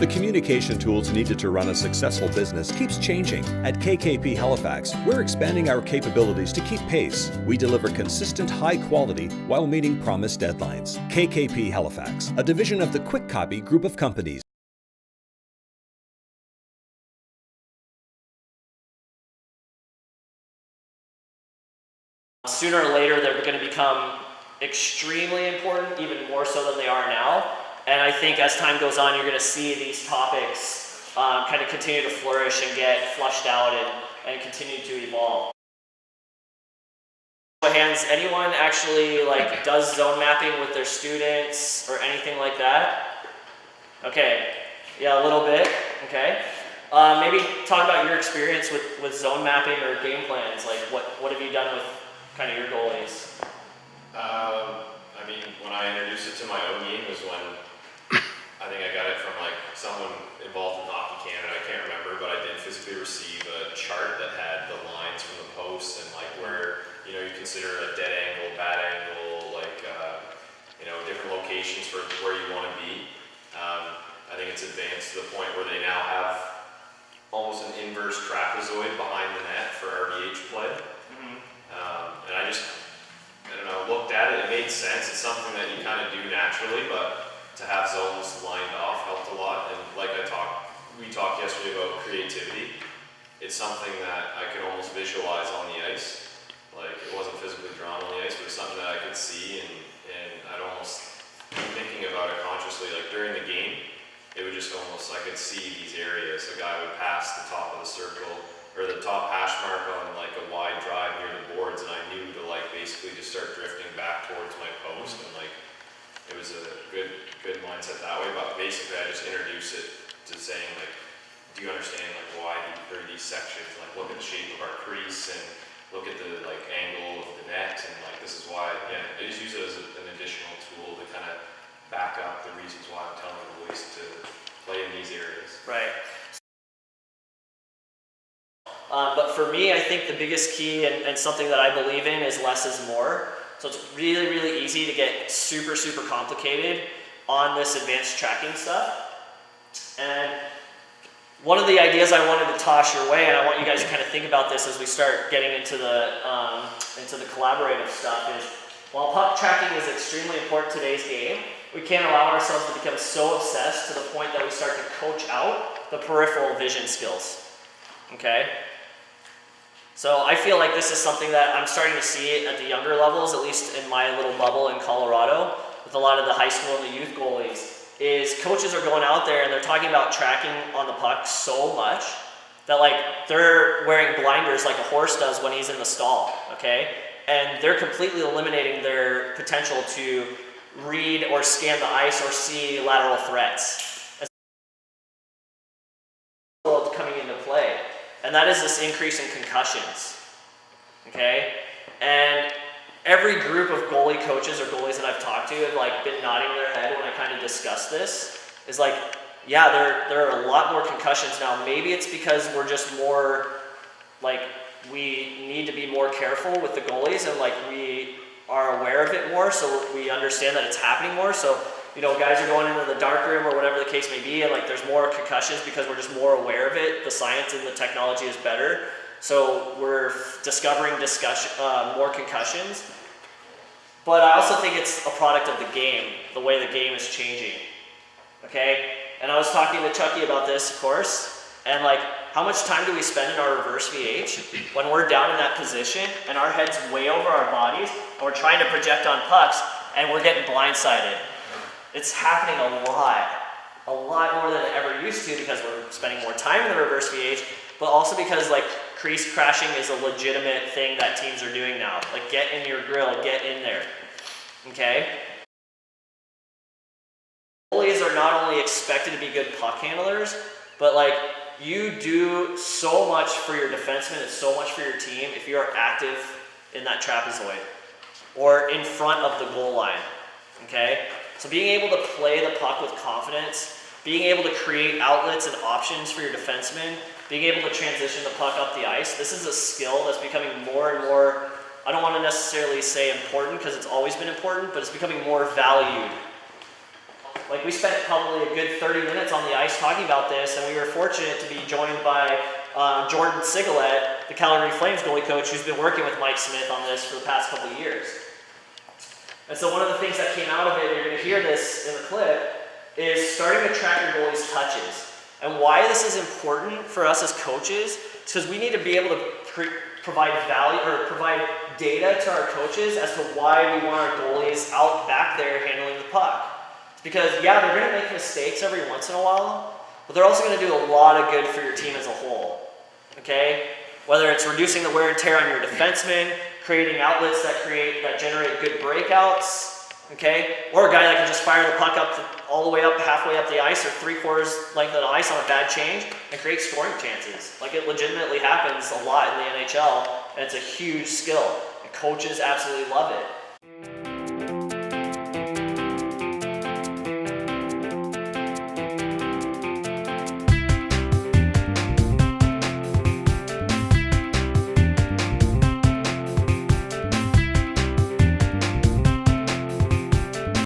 The communication tools needed to run a successful business keeps changing. At KKP Halifax, we're expanding our capabilities to keep pace. We deliver consistent high quality while meeting promised deadlines. KKP Halifax, a division of the Quick Copy Group of companies. Sooner or later, they're going to become extremely important, even more so than they are now. And I think as time goes on, you're going to see these topics kind of continue to flourish and get flushed out and continue to evolve. Hands, anyone actually does zone mapping with their students or anything like that? Okay, yeah, a little bit. Okay, maybe talk about your experience with zone mapping or game plans. Like, what have you done with kind of your goalies? I mean, when I introduced it to my own game was when I think I got it from someone involved in Hockey Canada. I can't remember, but I did physically receive a chart that had the lines from the posts and where you consider a dead angle, bad angle, different locations for where you want to be. I think it's advanced to the point where they now have almost an inverse trapezoid behind the net for RBH play. And I don't know, looked at it, it made sense. It's something that you kind of do naturally, but to have zones lined off helped a lot. And we talked yesterday about creativity. It's something that I could almost visualize on the ice. It wasn't physically drawn on the ice, but it's something that I could see, and I'd almost be thinking about it consciously. During the game, it would just almost, I could see these areas. A guy would pass the top of the circle, or the top hash mark on a wide drive near the boards, and I knew to basically just start drifting back towards my post, and it was a good mindset that way. But basically I just introduced it to saying do you understand why there are these sections? Look at the shape of our crease and look at the angle of the net, and this is why. Yeah, I just use it as an additional tool to kind of back up the reasons why I'm telling the boys to play in these areas. Right. But for me, I think the biggest key and something that I believe in is less is more. So it's really, really easy to get super, super complicated on this advanced tracking stuff. And one of the ideas I wanted to toss your way, and I want you guys to kind of think about this as we start getting into the collaborative stuff, is while puck tracking is extremely important in today's game, we can't allow ourselves to become so obsessed to the point that we start to coach out the peripheral vision skills. Okay? So I feel like this is something that I'm starting to see at the younger levels, at least in my little bubble in Colorado, with a lot of the high school and the youth goalies, is coaches are going out there and they're talking about tracking on the puck so much that they're wearing blinders like a horse does when he's in the stall, okay? And they're completely eliminating their potential to read or scan the ice or see lateral threats. Coming into play. And that is this increase in concussions, okay? And every group of goalie coaches or goalies that I've talked to have been nodding their head when I kind of discuss this. Is yeah, there are a lot more concussions now. Maybe it's because we're just more, we need to be more careful with the goalies, and we are aware of it more, so we understand that it's happening more. So guys are going into the dark room or whatever the case may be, and there's more concussions because we're just more aware of it. The science and the technology is better, so we're discovering more concussions. But I also think it's a product of the game, the way the game is changing. Okay, and I was talking to Chucky about this, of course, and how much time do we spend in our reverse VH when we're down in that position and our head's way over our bodies and we're trying to project on pucks and we're getting blindsided? It's happening a lot more than it ever used to, because we're spending more time in the reverse VH, but also because crease crashing is a legitimate thing that teams are doing now. Get in your grill, get in there, okay? Goalies are not only expected to be good puck handlers, but you do so much for your defensemen and so much for your team if you are active in that trapezoid or in front of the goal line, okay? So being able to play the puck with confidence, being able to create outlets and options for your defensemen, being able to transition the puck up the ice, this is a skill that's becoming more and more, I don't want to necessarily say important because it's always been important, but it's becoming more valued like we spent probably a good 30 minutes on the ice talking about this, and we were fortunate to be joined by Jordan Sigalet, the Calgary Flames goalie coach, who's been working with Mike Smith on this for the past couple of years. And so one of the things that came out of it, you're going to hear this in the clip, is starting to track your goalie's touches. And why this is important for us as coaches is because we need to be able to provide value or provide data to our coaches as to why we want our goalies out back there handling the puck. It's because, yeah, they're going to make mistakes every once in a while, but they're also going to do a lot of good for your team as a whole. Okay? Whether it's reducing the wear and tear on your defensemen, creating outlets that generate good breakouts, okay? Or a guy that can just fire the puck all the way up, halfway up the ice, or 3/4 length of the ice on a bad change and create scoring chances. Like, it legitimately happens a lot in the NHL, and it's a huge skill. And coaches absolutely love it.